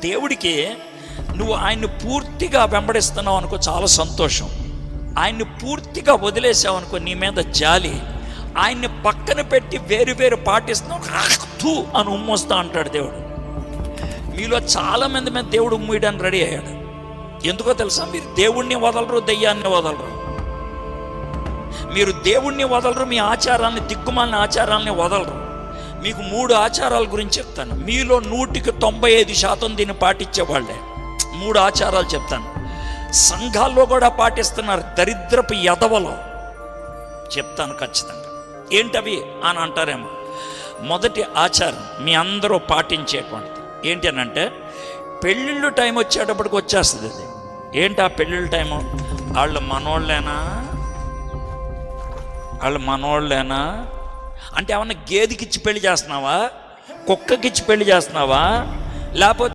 దేవుడికి నువ్వు ఆయన్ని పూర్తిగా వెంబడిస్తున్నావు అనుకో, చాలా సంతోషం. ఆయన్ని పూర్తిగా వదిలేసావు అనుకో, నీ మీద జాలి. ఆయన్ని పక్కన పెట్టి వేరు పాటిస్తున్నావు అని ఉమ్మొస్తా అంటాడు దేవుడు. మీలో చాలామంది మీద దేవుడు ఉమ్మేయడానికి రెడీ అయ్యాడు. ఎందుకో తెలుసా? మీరు దేవుణ్ణి వదలరు, దెయ్యాన్ని వదలరు. మీరు దేవుణ్ణి వదలరు, మీ ఆచారాన్ని, దిక్కుమాలిన ఆచారాలని వదలరు. మీకు 3 ఆచారాల గురించి చెప్తాను. మీలో 195% దీన్ని పాటించేవాళ్ళే. 3 ఆచారాలు చెప్తాను. సంఘాల్లో కూడా పాటిస్తున్నారు, దరిద్రపు ఎదవలో. చెప్తాను ఖచ్చితంగా. ఏంటవి అని అంటారేమో. మొదటి ఆచారం మీ అందరూ పాటించేటువంటిది ఏంటి అని అంటే, పెళ్ళిళ్ళు టైం వచ్చేటప్పటికి వచ్చేస్తుంది అది. ఏంటి ఆ పెళ్ళిళ్ళ టైము? వాళ్ళు మనోళ్ళేనా అంటే ఏమన్నా గేదెకిచ్చి పెళ్లి చేస్తున్నావా? కుక్కకిచ్చి పెళ్లి చేస్తున్నావా? లేకపోతే